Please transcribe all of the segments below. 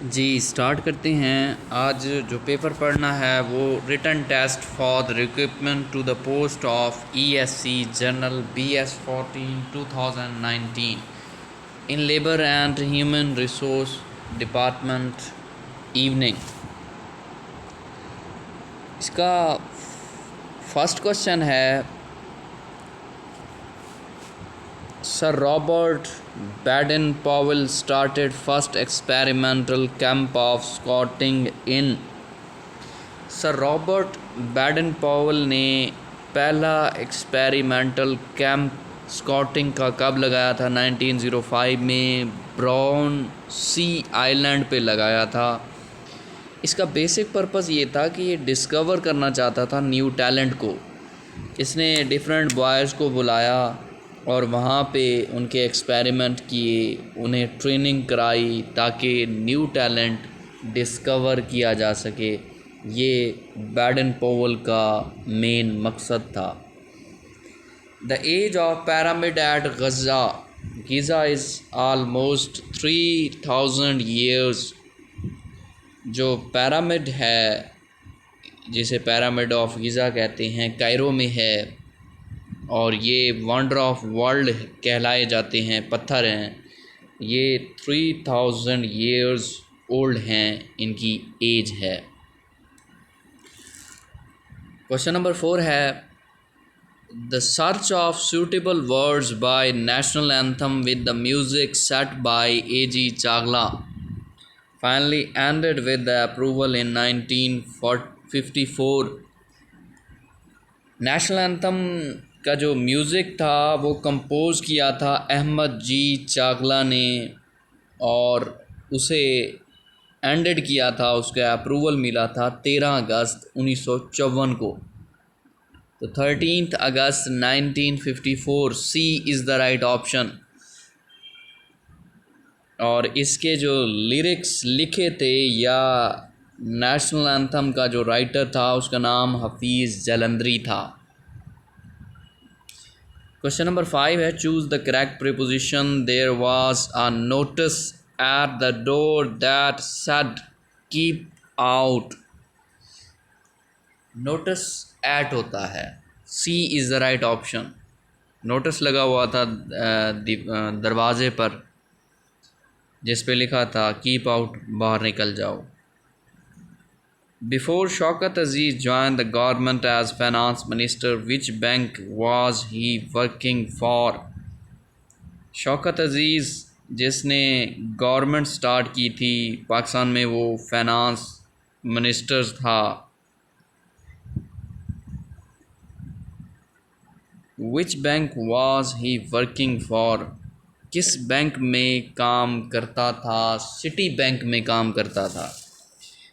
जी start करते हैं। आज जो पेपर पढ़ना है वो written test for the recruitment to the post of ESC general BS14 2019 in labour and human resource department evening. इसका फर्स्ट क्वेश्चन है, Sir Robert Baden-Powell started first experimental camp of scouting in। Sir Robert Baden पावल ने पहला experimental camp scouting का कब लगाया था? 1905 में ब्राउन सी आइलैंड पे लगाया था। इसका बेसिक पर्पस ये था कि ये डिस्कवर करना चाहता था न्यू टैलेंट को। इसने डिफरेंट बॉयज़ को बुलाया और वहाँ पे उनके एक्सपेरिमेंट किए, उन्हें ट्रेनिंग कराई ताकि न्यू टैलेंट डिस्कवर किया जा सके। ये बैडन पावल का मेन मकसद था। The age of pyramid at Giza is almost 3000 years. जो पिरामिड है, जिसे पिरामिड ऑफ गीज़ा कहते हैं, कायरो में है और ये वंडर ऑफ वर्ल्ड कहलाए जाते हैं, पत्थर हैं। ये 3000 ईयर्स ओल्ड हैं, इनकी एज है। क्वेश्चन नंबर 4 है, the search of suitable words by national anthem with the music set by A.G. Chagla finally ended with the approval in 1954। National anthem का जो म्यूज़िक था वो कंपोज़ किया था अहमद जी चागला ने और उसे एंडेड किया था, उसका अप्रूवल मिला था 13 अगस्त 1954 को। तो 13 अगस्त 1954 सी इज़ द राइट ऑप्शन। और इसके जो लिरिक्स लिखे थे या नेशनल एंथम का जो राइटर था उसका नाम हफीज़ जलंधरी था। क्वेश्चन नंबर 5 है, choose the correct preposition. There was a notice at the door that said keep out. Notice at होता है, C is the right option. Notice लगा हुआ था दरवाजे पर जिस पे लिखा था कीप आउट, बाहर निकल जाओ। Before Shaukat Aziz joined the government as finance minister, which bank was he working for? Shaukat अजीज़ जिसने गवर्नमेंट स्टार्ट की थी पाकिस्तान में, वो फाइनेंस मिनिस्टर था। Which bank was he working for? किस बैंक में काम करता था? सिटी बैंक में काम करता था।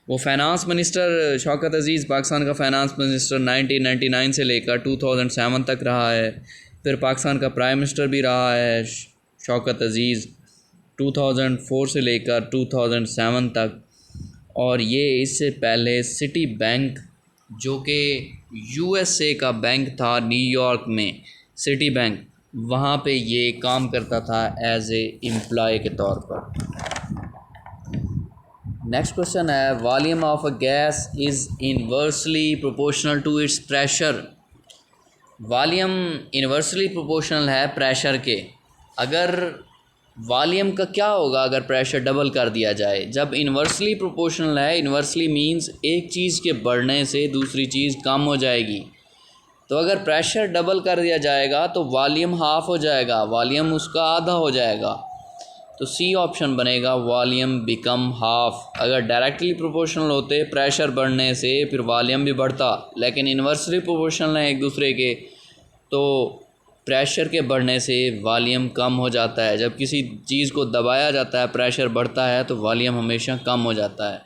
वो फाइनेंस मिनिस्टर, शौकत अजीज़ पाकिस्तान का फाइनेंस मिनिस्टर 1999 से लेकर 2007 तक रहा है। फिर पाकिस्तान का प्राइम मिनिस्टर भी रहा है शौकत अजीज़ 2004 से लेकर 2007 तक। और ये इससे पहले सिटी बैंक, जो कि USA का बैंक था, न्यूयॉर्क में सिटी बैंक, वहाँ पे ये काम करता था एज ए एम्प्लॉय के तौर पर। नेक्स्ट क्वेश्चन है, volume of a gas is inversely proportional to its pressure. Volume inversely proportional है प्रेशर के। अगर वॉल्यूम का क्या होगा अगर प्रेशर डबल कर दिया जाए? जब इन्वर्सली प्रोपोर्शनल है, इन्वर्सली मींस एक चीज़ के बढ़ने से दूसरी चीज़ कम हो जाएगी। तो अगर प्रेशर डबल कर दिया जाएगा तो वॉल्यूम हाफ हो जाएगा, वॉल्यूम उसका आधा हो जाएगा। तो सी ऑप्शन बनेगा, वॉल्यूम बिकम हाफ। अगर डायरेक्टली प्रोपोर्शनल होते प्रेशर बढ़ने से फिर वॉल्यूम भी बढ़ता, लेकिन इन्वर्सली प्रोपोर्शनल है एक दूसरे के, तो प्रेशर के बढ़ने से वॉल्यूम कम हो जाता है। जब किसी चीज़ को दबाया जाता है, प्रेशर बढ़ता है तो वॉल्यूम हमेशा कम हो जाता है।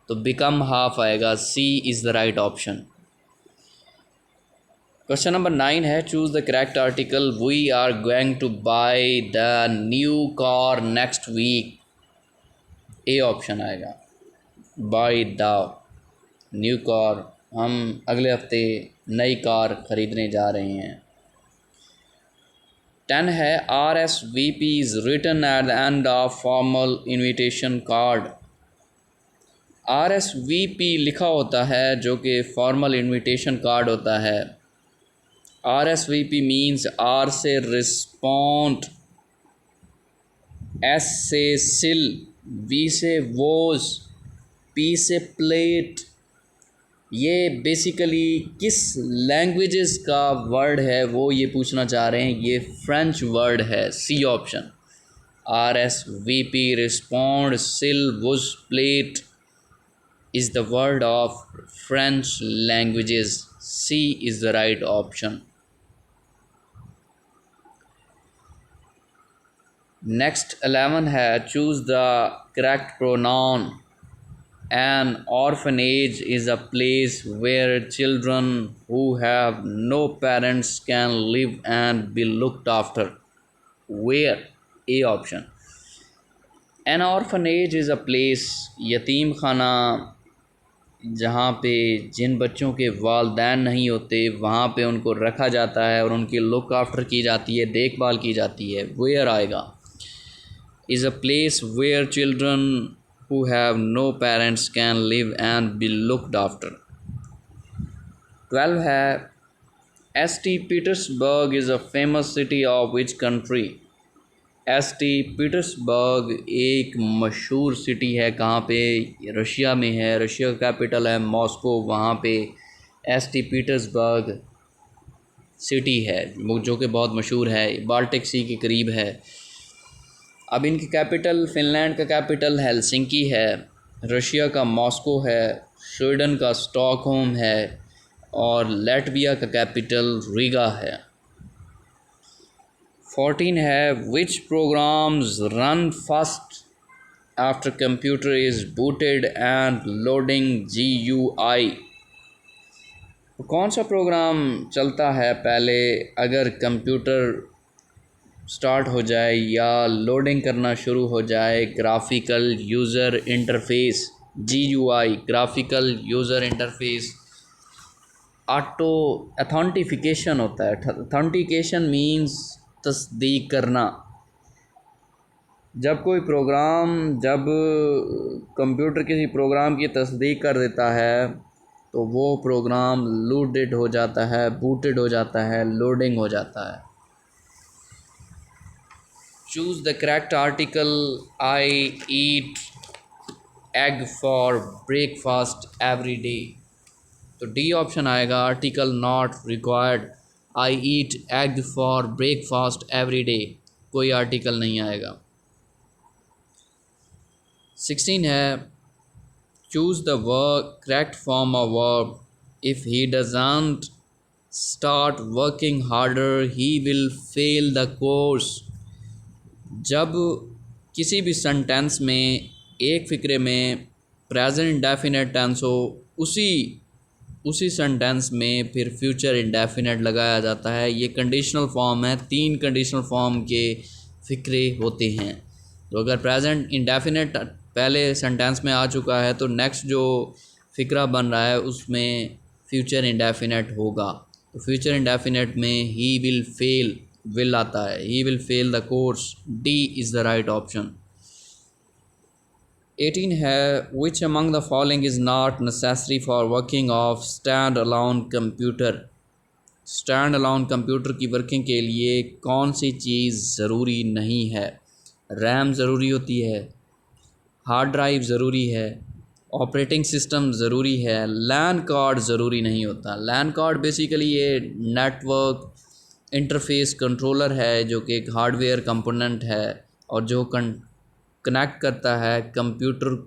तो बिकम हाफ आएगा, C is the right option. Question number 9 है, choose the correct article. We are going to buy the new car next week. A option आएगा, बाय द न्यू कार, हम अगले हफ्ते नई कार ख़रीदने जा रहे हैं। 10 है, RSVP is written at the end of formal invitation card। RSVP लिखा होता है जो कि फॉर्मल इनविटेशन कार्ड होता है। RSVP मीन्स R से रिस्पॉन्ड, S से सिल, V से वोज, P से प्लेट। ये बेसिकली किस लैंग्वेजेस का वर्ड है वो ये पूछना चाह रहे हैं। ये फ्रेंच वर्ड है, सी ऑप्शन। RSVP रिस्पॉन्ड सिल was plate is the word of French languages. C is the right option. Next 11 है choose the correct pronoun. An orphanage is a place where children who have no parents can live and be looked after. Where? A option. An orphanage is a place, यतीम खाना, जहाँ पे जिन बच्चों के वालदैन नहीं होते वहाँ पे उनको रखा जाता है और उनकी लुक आफ्टर की जाती है, देखभाल की जाती है। वेयर आएगा। Is a place where children who have no parents can live and be looked after. 12 है St. Petersburg is a famous city of which country? St. Petersburg एक मशहूर सिटी है, कहाँ पे? रशिया में है। रशिया का कैपिटल है मॉस्को, वहाँ पे St. पीटर्सबर्ग सिटी है जो कि बहुत मशहूर है, बाल्टिक सी के करीब है। अब इनकी कैपिटल, फिनलैंड का कैपिटल हेलसिंकी है, रशिया का मॉस्को है, स्वीडन का स्टॉकहोम है और लैटविया का कैपिटल रीगा है। 14 है which programs run first after computer is booted and loading GUI। तो कौन सा प्रोग्राम चलता है पहले अगर कंप्यूटर स्टार्ट हो जाए या लोडिंग करना शुरू हो जाए? Graphical user interface, GUI, graphical user interface. Auto authentication होता है। अथेंटिकेशन मीन्स तस्दीक करना। जब कोई प्रोग्राम, जब कंप्यूटर किसी प्रोग्राम की तस्दीक कर देता है तो वो प्रोग्राम लोडेड हो जाता है, बूटेड हो जाता है, लोडिंग हो जाता है। Choose the correct article. I eat egg for breakfast every day. तो डी ऑप्शन आएगा, article not required. I eat egg for breakfast every day, कोई आर्टिकल नहीं आएगा। 16 है choose the work correct form of verb. If he doesn't start working harder he will fail the course. जब किसी भी sentence में एक फ़िक्रे में प्रेजेंट इंडेफिनेट टेंस हो, उसी सेंटेंस में फिर फ्यूचर इंडेफिनेट लगाया जाता है। ये कंडीशनल फॉर्म है, 3 कंडीशनल फॉर्म के फ़िक्रे होते हैं। तो अगर प्रेजेंट इंडेफिनेट पहले सेंटेंस में आ चुका है तो नेक्स्ट जो फ़िक्रा बन रहा है उसमें फ्यूचर इंडेफिनेट होगा। तो फ्यूचर इंडेफिनेट में ही विल फेल, विल आता है, he will fail the course. D is the right option. 18 है which among the following is not necessary for working of stand alone computer. Stand alone computer की working के लिए कौन सी चीज़ ज़रूरी नहीं है? रैम ज़रूरी होती है, हार्ड ड्राइव ज़रूरी है, ऑपरेटिंग सिस्टम ज़रूरी है, लैन कार्ड ज़रूरी नहीं होता। लैन कार्ड बेसिकली ये नेटवर्क इंटरफेस कंट्रोलर है जो कि एक हार्डवेयर कंपोनेंट है और जो कनेक्ट करता है कंप्यूटर,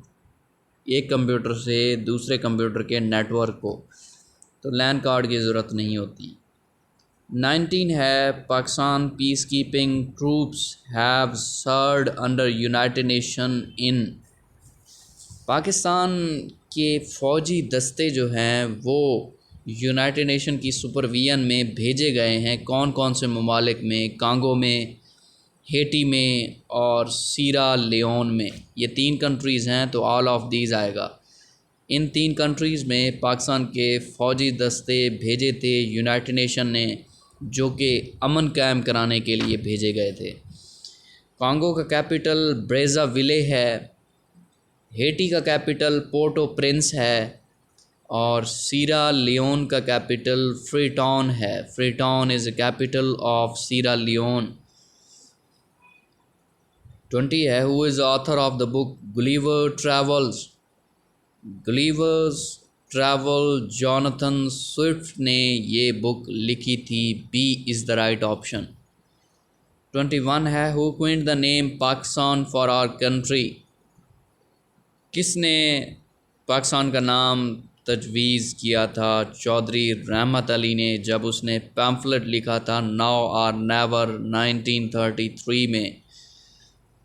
एक कंप्यूटर से दूसरे कंप्यूटर के नेटवर्क को। तो लैन कार्ड की ज़रूरत नहीं होती। 19 है Pakistan peace keeping troops have served under United nation in. Pakistan के फ़ौजी दस्ते जो हैं वो यूनाइटेड नेशन की सुपरविजन में भेजे गए हैं। कौन कौन से ममालिक में? कांगो में, हेटी में और सीरा लियोन में। ये 3 कंट्रीज़ हैं, तो ऑल ऑफ दीज आएगा। इन 3 कंट्रीज़ में पाकिस्तान के फ़ौजी दस्ते भेजे थे यूनाइटेड नेशन ने, जो कि अमन कायम कराने के लिए भेजे गए थे। कांगो का कैपिटल ब्रेज़ाविले है। हेटी का कैपिटल पोर्टो प्रिंस है और सीरा लियोन का कैपिटल फ्रीटॉन है। Freetown is the capital of Sierra Leone. 20 है, who is author of the book Gulliver Travels. Gulliver's travel Jonathan Swift ने ये बुक लिखी थी। B is the right option. 21 है, who coined the name Pakistan for our country. किसने पाकिस्तान का नाम तजवीज़ किया था? चौधरी रहमत अली ने, जब उसने पैम्फलेट लिखा था नाउ आर नेवर 1933 में,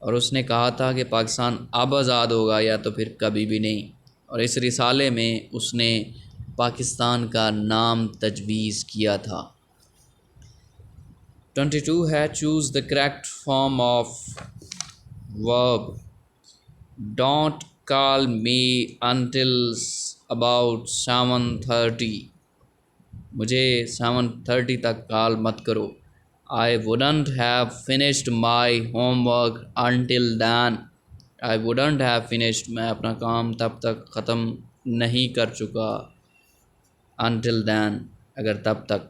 और उसने कहा था कि पाकिस्तान अब आज़ाद होगा या तो फिर कभी भी नहीं। और इस रिसाले में उसने पाकिस्तान का नाम तजवीज़ किया था। 22 है, choose the correct form of verb. Don't call me until about 7:30। मुझे 7:30 तक कॉल मत करो। I wouldn't have finished my homework until then. I wouldn't have finished, मैं अपना काम तब तक ख़त्म नहीं कर चुका। Until then, अगर तब तक।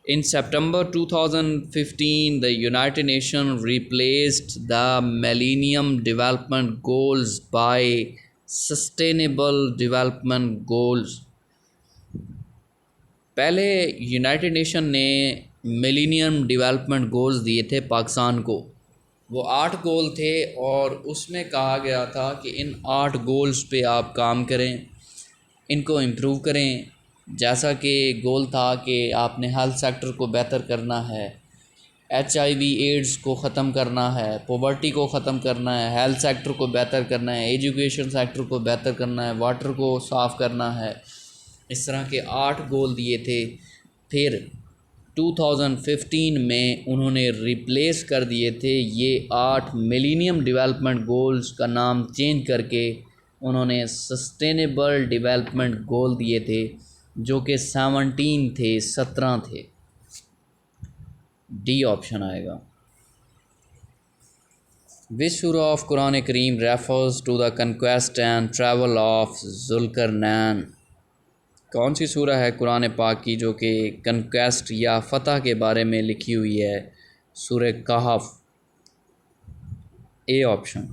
In September 2015, the United Nations replaced the Millennium Development Goals by Sustainable Development Goals. पहले यूनाइटेड नेशन ने मिलेनियम डेवलपमेंट गोल्स दिए थे पाकिस्तान को। वो 8 गोल थे और उसमें कहा गया था कि इन 8 गोल्स पे आप काम करें, इनको इम्प्रूव करें। जैसा कि गोल था कि आपने हेल्थ सेक्टर को बेहतर करना है, HIV एड्स को ख़त्म करना है, पॉवर्टी को ख़त्म करना है, हेल्थ सेक्टर को बेहतर करना है, एजुकेशन सेक्टर को बेहतर करना है, वाटर को साफ़ करना है। इस तरह के 8 गोल दिए थे। फिर 2015 में उन्होंने रिप्लेस कर दिए थे ये 8 मिलेनियम डेवलपमेंट गोल्स का नाम चेंज करके उन्होंने सस्टेनेबल डेवलपमेंट गोल दिए थे, जो कि 17 थे, 17 थे। डी ऑप्शन आएगा। Which surah of Quran Kareem refers to the conquest and travel of Zulqarnain. कौन सी सूरा है कुरान पाक की जो कि कंक्वेस्ट या फ़तह के बारे में लिखी हुई है? Surah Kahf. A option.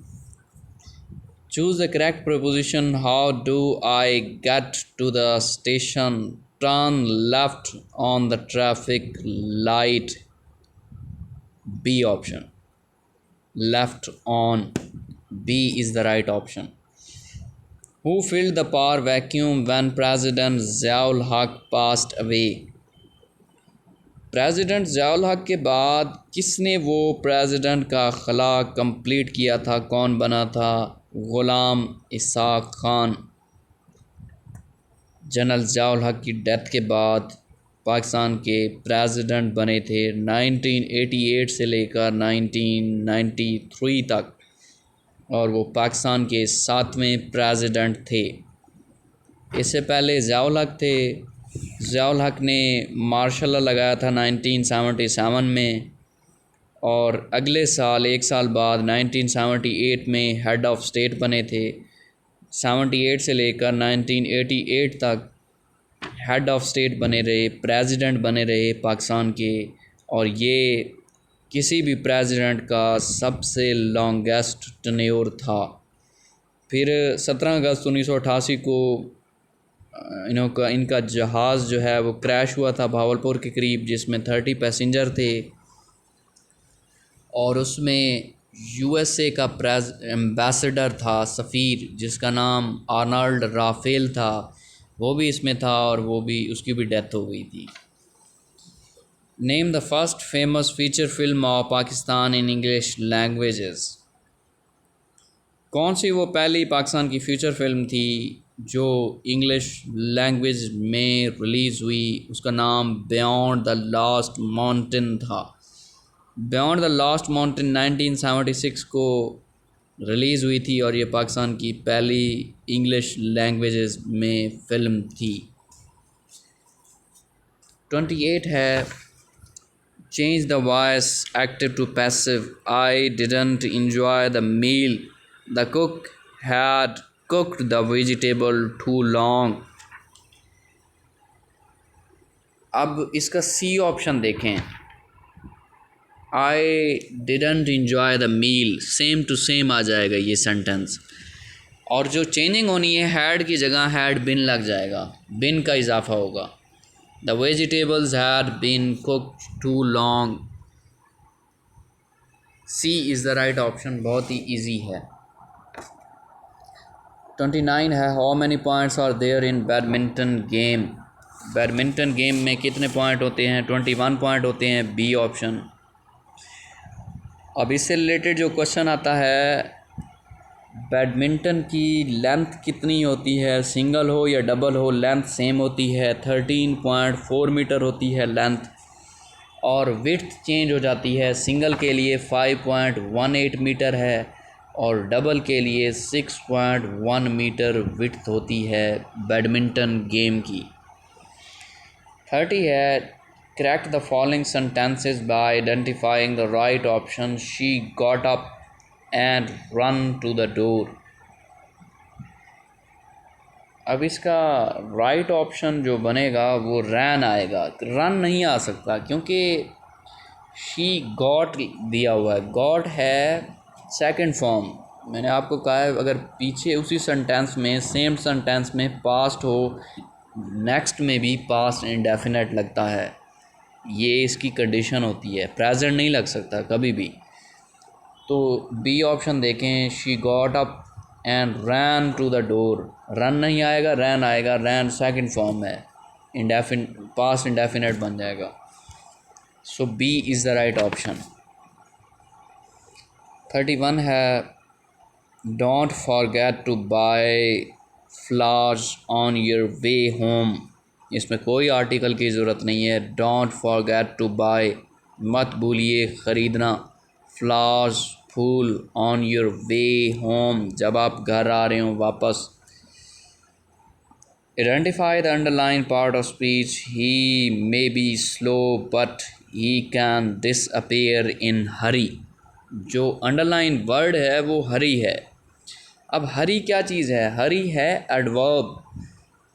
Choose the correct preposition. How do I get to the station? Turn left on the traffic light. B option, left on. B is the right option. Who filled the power vacuum when President Ziaul Haq passed away? President Ziaul हक के बाद किसने वो president का खला complete किया था? कौन बना था? ग़ुलाम इसाक खान। जनरल ज़ियाउल हक की डेथ के बाद पाकिस्तान के प्रेसिडेंट बने थे 1988 से लेकर 1993 तक, और वो पाकिस्तान के 7वें प्रेसिडेंट थे। इससे पहले ज़ियाउल हक थे। ज़ियाउल हक ने मार्शल लॉ लगाया था 1977 में, और अगले साल 1 साल बाद 1978 में हेड ऑफ स्टेट बने थे। 78 से लेकर 1988 तक हेड ऑफ स्टेट बने रहे, प्रेसिडेंट बने रहे पाकिस्तान के, और ये किसी भी प्रेसिडेंट का सबसे लॉन्गेस्ट टेन्योर था। फिर 17 अगस्त 1988 को इनका जहाज़ जो है वो क्रैश हुआ था भावलपुर के करीब, जिसमें 30 पैसेंजर थे, और उसमें USA का एम्बेसडर था, सफ़ीर, जिसका नाम आर्नल्ड राफेल था, वो भी इसमें था, और वो भी उसकी भी डेथ हो गई थी। Name the first famous feature film of Pakistan in English languages. कौन सी वो पहली पाकिस्तान की फीचर फिल्म थी जो इंग्लिश लैंग्वेज में रिलीज़ हुई? उसका नाम बियॉन्ड द लास्ट माउंटेन था। बियॉन्ड द लास्ट माउंटेन 1976 को रिलीज़ हुई थी, और ये पाकिस्तान की पहली इंग्लिश लैंग्वेजेस में फ़िल्म थी। 28 है, change the voice active to passive. I didn't enjoy the meal the cook had cooked the vegetable too long. अब इसका सी ऑप्शन देखें, I didn't enjoy the meal, same to same आ जाएगा ये sentence, और जो चेंजिंग होनी है हैड की जगह हैड बिन लग जाएगा, बिन का इजाफा होगा। The vegetables had been cooked too long. C is the right option, बहुत ही ईजी है। 29 है, how many points are there in badminton game. Badminton game में कितने पॉइंट होते हैं? 21 पॉइंट होते हैं, बी ऑप्शन। अब इससे रिलेटेड जो क्वेश्चन आता है, बैडमिंटन की लेंथ कितनी होती है, सिंगल हो या डबल हो लेंथ सेम होती है, 13.4 मीटर होती है लेंथ, और विड्थ चेंज हो जाती है, सिंगल के लिए 5.18 मीटर है और डबल के लिए 6.1 मीटर विड्थ होती है बैडमिंटन गेम की। 30 है, correct the following sentences by identifying the right option. She got up and run to the door. अब इसका राइट ऑप्शन जो बनेगा वो रैन आएगा, रन नहीं आ सकता क्योंकि शी गॉट दिया हुआ है, गॉट है सेकंड फॉर्म। मैंने आपको कहा है अगर पीछे उसी सेंटेंस में सेम सेंटेंस में पास्ट हो, नेक्स्ट में भी पास्ट इंडेफिनेट लगता है, ये इसकी कंडीशन होती है, प्रेजेंट नहीं लग सकता कभी भी। तो बी ऑप्शन देखें, she got up and ran to the door. Run नहीं आएगा, रैन आएगा, रैन सेकंड फॉर्म है, पास्ट इंडेफिनेट बन जाएगा। So B is the right option. 31 है, don't forget to buy flowers on your way home. इसमें कोई आर्टिकल की ज़रूरत नहीं है, डोंट फॉरगेट टू बाय, मत भूलिए ख़रीदना, फ्लावर्स फूल, ऑन योर वे होम, जब आप घर आ रहे हो वापस। Identify the underline part of speech, he may be slow but he can disappear in hurry. जो अंडरलाइन वर्ड है वो हरी है। अब हरी क्या चीज़ है? हरी है एडवर्ब।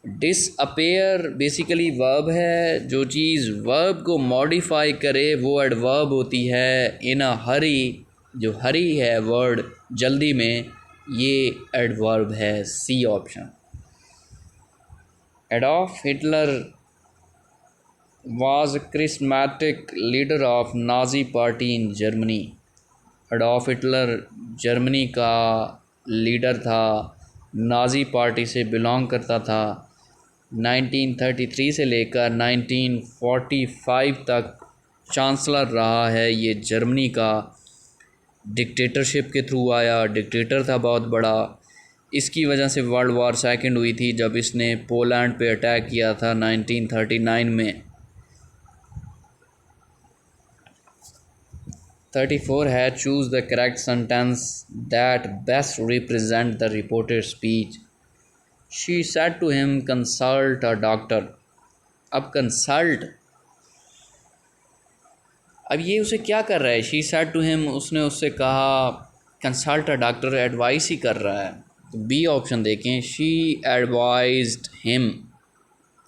डिसअपेयर बेसिकली वर्ब है, जो चीज़ वर्ब को मॉडिफाई करे वो एडवर्ब होती है। इन अ हरी, जो हरी है वर्ड जल्दी में, ये एडवर्ब है, C option. Adolf Hitler was a charismatic leader of Nazi party in Germany. Adolf Hitler Germany का लीडर था, नाज़ी पार्टी से बिलोंग करता था। 1933 से लेकर 1945 तक चांसलर रहा है ये जर्मनी का। डिक्टेटरशिप के थ्रू आया, डिक्टेटर था बहुत बड़ा। इसकी वजह से वर्ल्ड वॉर सेकंड हुई थी जब इसने पोलैंड पे अटैक किया था 1939 में। 34 है, choose the correct sentence that best represent the reported speech. She said to him consult a doctor. अब कंसल्ट, अब ये उसे क्या कर रहा है? शी सेड टू हिम, उसने उससे कहा, कंसल्ट अ डॉक्टर एडवाइस ही कर रहा है। तो बी ऑप्शन देखें, शी एडवाइज्ड हिम,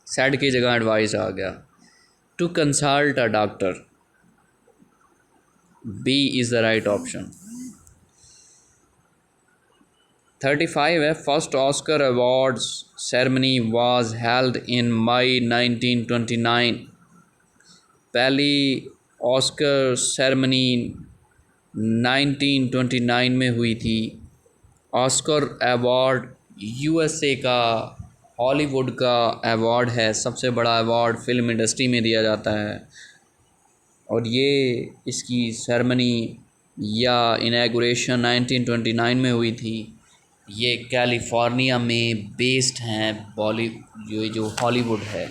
सेड की जगह एडवाइस आ गया, to consult a doctor. B is the right option. 35 है, first Oscar awards ceremony was held in May 1929। पहली ऑस्कर सेरेमनी 1929 में हुई थी। ऑस्कर अवार्ड यूएसए का, हॉलीवुड का अवार्ड है, सबसे बड़ा अवार्ड फिल्म इंडस्ट्री में दिया जाता है, और ये इसकी सेरेमनी या इनॉग्रेशन 1929 में हुई थी। ये कैलिफोर्निया में बेस्ड हैं जो हॉलीवुड है।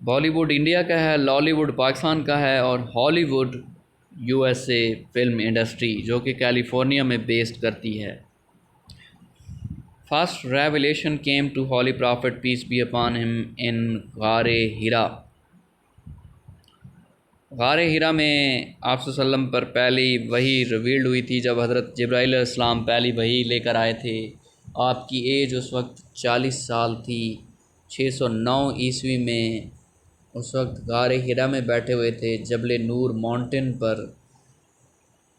बॉलीवुड इंडिया का है, लॉलीवुड पाकिस्तान का है, और हॉलीवुड यूएसए फिल्म इंडस्ट्री जो कि कैलिफोर्निया में बेस्ड करती है। First revelation came to holy prophet peace be upon him in Ghare Hira. गार हिरा में आप सल्लम पर पहली वही रिवील्ड हुई थी जब हज़रत जिब्राईल अलैहिस्सलाम पहली वही लेकर आए थे। आपकी एज उस वक्त 40 साल थी। 609 ईस्वी में उस वक्त गार हिरा में बैठे हुए थे जबल नूर माउंटेन पर,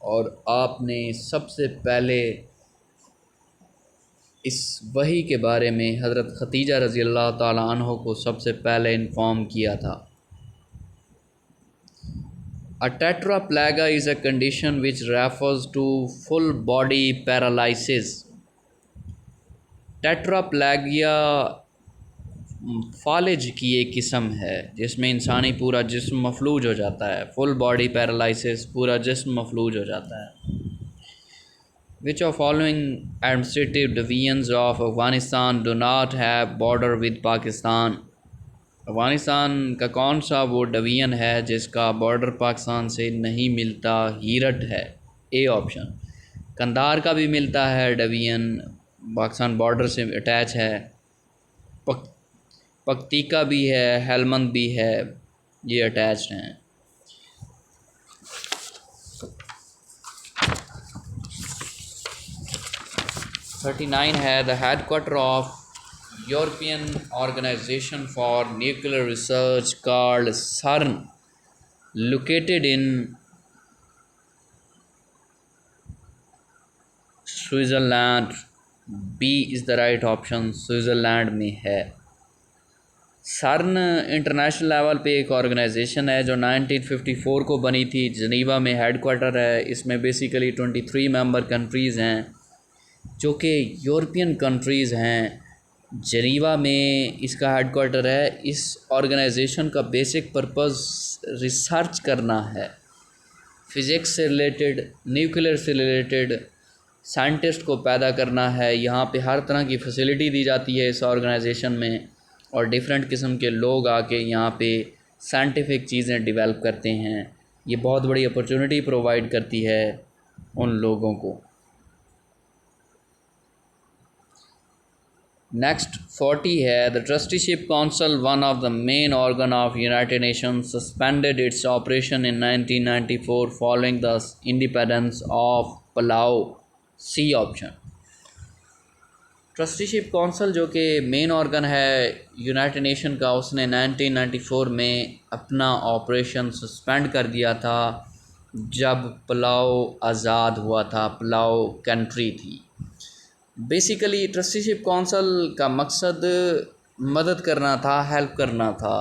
और आपने सबसे पहले इस वही के बारे में हज़रत खतीजा रज़ी अल्लाह ताला अन्हो को सबसे पहले इन्फॉर्म किया था। A tetraplegia is a condition which refers to full body paralysis. टेट्राप्लेगिया फालिज की एक किस्म है जिसमें इंसानी पूरा जिस्म मफलूज हो जाता है। फुल बॉडी पैरालिसिस, पूरा जिस्म मफलूज हो जाता है। Which of following administrative divisions of Afghanistan do not have border with Pakistan? Afghanistan का कौन सा वो डिवीज़न है जिसका बॉर्डर पाकिस्तान से नहीं मिलता? हीरट है ए ऑप्शन। कंधार का भी मिलता है डिवीज़न, पाकिस्तान बॉर्डर से अटैच है। पक्तिका भी है, हेलमंद भी है, ये अटैच्ड हैं। थर्टी नाइन है the headquarter of European Organization for Nuclear Research called CERN located in Switzerland. B is the right option, Switzerland में है। CERN इंटरनेशनल लेवल पे एक ऑर्गेनाइजेशन है जो 1954 को बनी थी, जनीवा में हेडक्वार्टर है। इसमें बेसिकली 23 मेंबर कंट्रीज़ हैं जो कि यूरोपियन कंट्रीज़ हैं। जनीवा में इसका हेडक्वार्टर है। इस ऑर्गेनाइजेशन का बेसिक पर्पस रिसर्च करना है, फ़िज़िक्स से रिलेटेड, न्यूक्लियर से रिलेटेड साइंटिस्ट को पैदा करना है। यहाँ पे हर तरह की फैसिलिटी दी जाती है इस ऑर्गेनाइजेशन में, और डिफरेंट किस्म के लोग आके यहाँ पे साइंटिफिक चीज़ें डेवलप करते हैं। ये बहुत बड़ी अपॉर्चुनिटी प्रोवाइड करती है उन लोगों को। नेक्स्ट 40 है the trusteeship council, one of the main organ of United Nations, suspended its operation in 1994 following the independence of Palau. C option. Trusteeship council जो कि मेन ऑर्गन है यूनाइटेड नेशन का, उसने 1994 में अपना ऑपरेशन सस्पेंड कर दिया था जब पलाओ आज़ाद हुआ था, पलाओ कंट्री थी। बेसिकली ट्रस्टीशिप काउंसिल का मकसद मदद करना था, हेल्प करना था।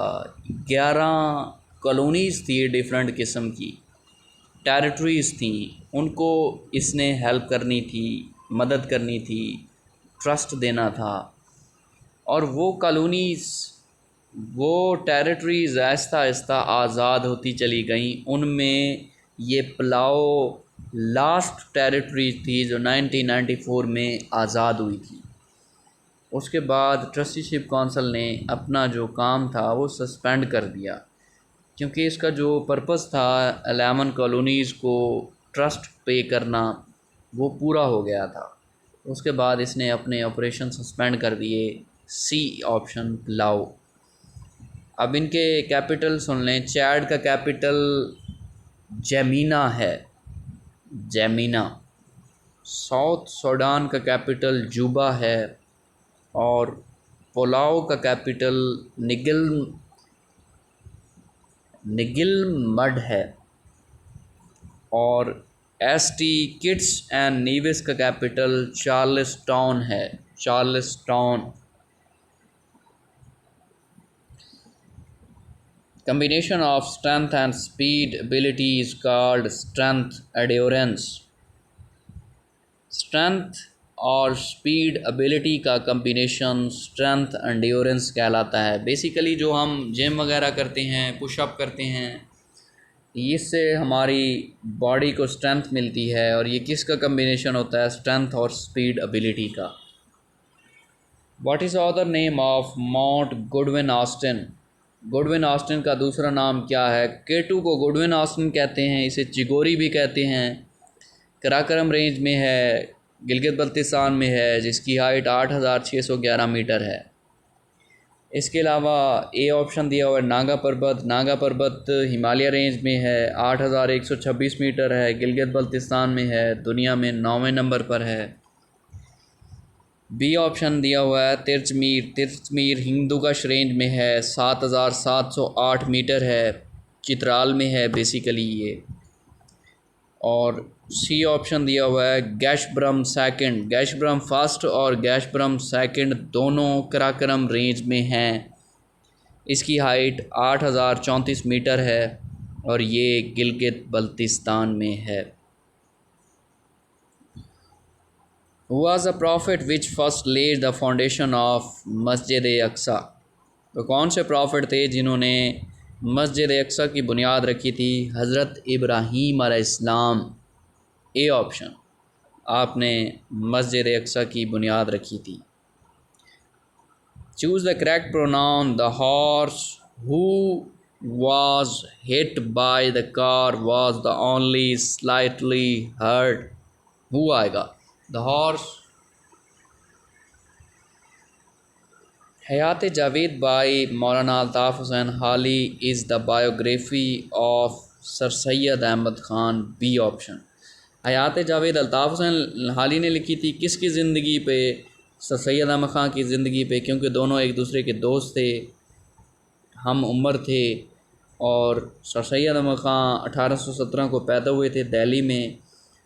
11 कॉलोनीज़ थी डिफरेंट किस्म की, टेरिटरीज़ थी, उनको इसने हेल्प करनी थी, मदद करनी थी, ट्रस्ट देना था। और वो कॉलोनीज़, वो टेरिटरीज़ आहिस्ता आहिस्ता आज़ाद होती चली गईं। उनमें ये पलाओ लास्ट टेरिटरी थी जो 1994 में आज़ाद हुई थी। उसके बाद ट्रस्टीशिप काउंसिल ने अपना जो काम था वो सस्पेंड कर दिया, क्योंकि इसका जो पर्पस था 11 कॉलोनीज़ को ट्रस्ट पे करना, वो पूरा हो गया था। उसके बाद इसने अपने ऑपरेशन सस्पेंड कर दिए। C option Palau. अब इनके कैपिटल सुन लें। चैड का कैपिटल जेमिना है, जेमिना। साउथ सूडान का कैपिटल जूबा है, और पुलाव का कैपिटल निगिलमड है, और एसटी किट्स एंड नीविस का कैपिटल चार्ल्सटाउन है, Charlestown. Combination of strength and speed ability is called strength endurance. Strength और स्पीड एबिलिटी का कम्बिनेशन स्ट्रेंथ एंड्योरेंस कहलाता है। बेसिकली जो हम जिम वगैरह करते हैं, पुशअप करते हैं, इससे हमारी बॉडी को स्ट्रेंथ मिलती है, और ये किसका कम्बिनेशन होता है? स्ट्रेंथ और स्पीड एबिलिटी का। What is other name of mount Goodwin Austin? Goodwin Austin का दूसरा नाम क्या है? K2 को गुडविन ऑस्टिन कहते हैं, इसे चिगोरी भी कहते हैं। कराकरम रेंज में है, गिलगित बल्तिस्तान में है, जिसकी हाइट 8611 मीटर है। इसके अलावा ए ऑप्शन दिया हुआ है नागा पर्वत। नागा पर्वत हिमालय रेंज में है, 8126 मीटर है, गिलगित बल्तिस्तान में है, दुनिया में 9वें नंबर पर है। बी ऑप्शन दिया हुआ है तिरचमीर। तिरचमीर हिंदुकुश रेंज में है, 7708 मीटर है, चित्राल में है बेसिकली ये। और सी ऑप्शन दिया हुआ है गैशब्रम सेकंड। गैशब्रम फर्स्ट और गैशब्रम सेकंड दोनों कराकरम रेंज में हैं। इसकी हाइट 8034 मीटर है और ये गिलगित बल्तिस्तान में है। Who was the prophet which first laid the foundation of मस्जिद अक्सा? तो कौन से प्रॉफिट थे जिन्होंने मस्जिद अक्सा की बुनियाद रखी थी? हज़रत इब्राहीम अलैहिस्सलाम। ए ऑप्शन, आपने मस्जिद अक्सा की बुनियाद रखी थी। Choose the correct pronoun. The horse who was hit by the car was the only slightly hurt। Who आएगा? The horse. Hayat Javed by Maulana Altaf Hussain Hali is the biography of sir Syed Ahmad Khan. B option. Hayat Javed Altaf Hussain Hali ने लिखी थी किसकी ज़िंदगी पे? सर सैयद अहमद ख़ान की ज़िंदगी पे, क्योंकि दोनों एक दूसरे के दोस्त थे, हम उम्र थे। और सर सैयद अहमद ख़ान 1817 को पैदा हुए थे दिल्ली में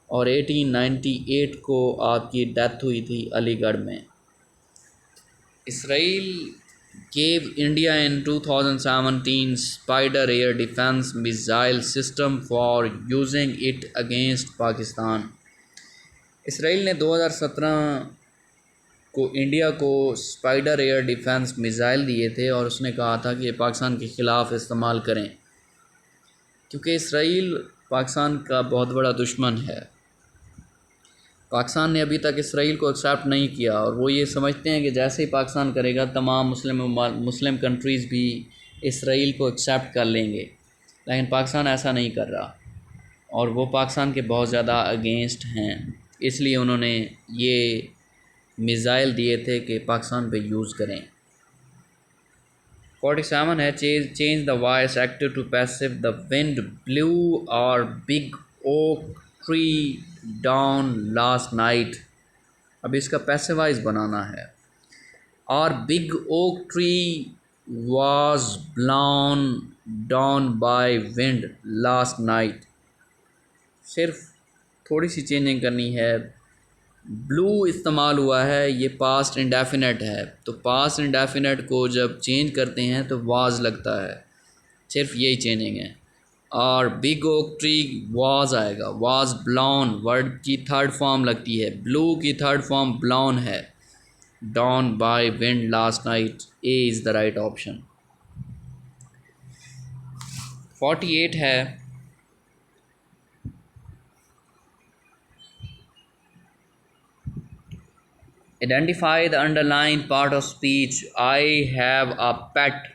और 1898 को आपकी डेथ हुई थी अलीगढ़ में। Israel gave India in 2017 Spider Air Defense Missile System for using it against Pakistan। Israel ने 2017 को इंडिया को स्पाइडर एयर डिफेंस मिसाइल दिए थे और उसने कहा था कि ये पाकिस्तान के ख़िलाफ़ इस्तेमाल करें, क्योंकि इसराइल पाकिस्तान का बहुत बड़ा दुश्मन है। पाकिस्तान ने अभी तक इसराइल को एक्सेप्ट नहीं किया और वो ये समझते हैं कि जैसे ही पाकिस्तान करेगा तमाम मुस्लिम कंट्रीज़ भी इसराइल को एक्सेप्ट कर लेंगे, लेकिन पाकिस्तान ऐसा नहीं कर रहा और वो पाकिस्तान के बहुत ज़्यादा अगेंस्ट हैं। इसलिए उन्होंने ये मिसाइल दिए थे कि पाकिस्तान पे यूज़ करें। 47 है change the voice active to passive. The wind blew और big oak tree down last night. अब इसका पैसिवाइज बनाना है। और big oak tree was blown down by wind last night. सिर्फ थोड़ी सी चेंजिंग करनी है। ब्लू इस्तेमाल हुआ है, ये पास्ट इंडेफिनेट है, तो पास्ट इंडेफिनेट को जब चेंज करते हैं तो वाज लगता है, सिर्फ यही चेंजिंग है। और बिग ओक ट्री वाज आएगा, वाज ब्लाउन वर्ड की थर्ड फॉर्म लगती है, ब्लू की थर्ड फॉर्म ब्लाउन है। Down by wind last night, A is the right option. 48 है identify the underline part of speech. I have a pet.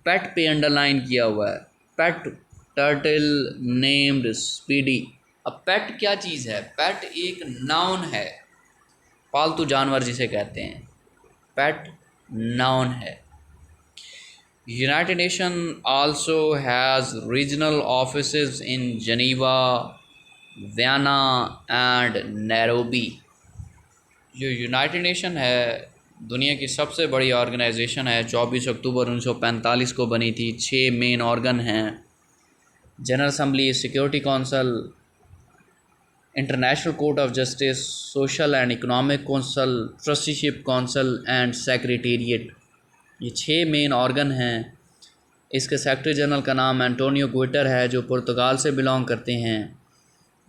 Pet पे underline किया हुआ है, पेट टर्टल नेम्ड स्पीडी। अब पेट क्या चीज़ है? पेट एक नाउन है, पालतू जानवर जिसे कहते हैं, पेट नाउन है। United nation also has regional offices in जनीवा, Vienna and Nairobi. जो यूनाइटेड नेशन है दुनिया की सबसे बड़ी ऑर्गेनाइजेशन है, 24 अक्टूबर 1945 को बनी थी। 6 मेन ऑर्गन हैं: general assembly, security council, international court of justice, social and economic council, trusteeship council and secretariat. ये 6 मेन ऑर्गन हैं। इसके सेक्रेटरी जनरल का नाम एंटोनियो गुटेर है, जो पुर्तगाल से बिलोंग करते हैं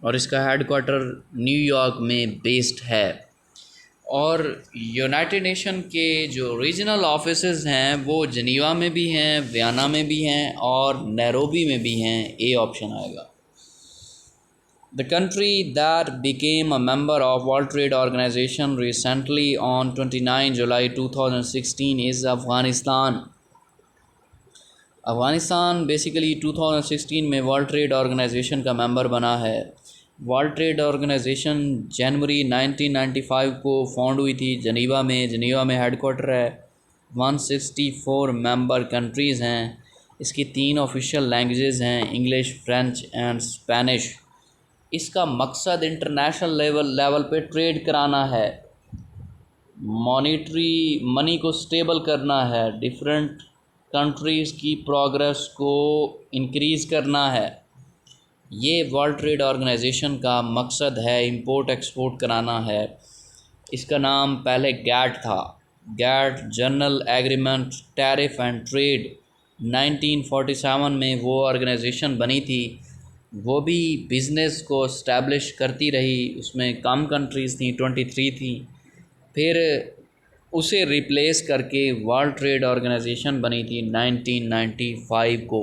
और इसका हेडक्वार्टर न्यूयॉर्क में बेस्ड है। और यूनाइटेड नेशन के जो रीजनल ऑफिसेज हैं वो जनीवा में भी हैं, वियना में भी हैं और नैरोबी में भी हैं। ए ऑप्शन आएगा। The country that became a member of World Trade Organization recently on 29 July 2016 is Afghanistan. Afghanistan basically 2016 में वर्ल्ड ट्रेड ऑर्गेनाइजेशन का मेंबर बना है। वर्ल्ड ट्रेड ऑर्गेनाइजेशन जनवरी 1995 को फाउंड हुई थी जनीवा में। जनीवा में हेडक्वार्टर है 164 मेंबर कंट्रीज़ हैं। इसकी 3 ऑफिशियल लैंग्वेजेस हैं, इंग्लिश, फ्रेंच एंड स्पेनिश। इसका मकसद इंटरनेशनल लेवल पे ट्रेड कराना है, मॉनेटरी मनी को स्टेबल करना है, डिफरेंट कंट्रीज़ की प्रोग्रेस को इंक्रीज़ करना है। ये वर्ल्ड ट्रेड ऑर्गेनाइजेशन का मकसद है, इंपोर्ट एक्सपोर्ट कराना है। इसका नाम पहले गैट था, GATT general agreement tariff and trade. 1947 में वो ऑर्गेनाइजेशन बनी थी। वो भी बिज़नेस को इस्टेब्लिश करती रही, उसमें कम कंट्रीज़ थी, 23 थी। फिर उसे रिप्लेस करके वर्ल्ड ट्रेड ऑर्गेनाइजेशन बनी थी 1995 को।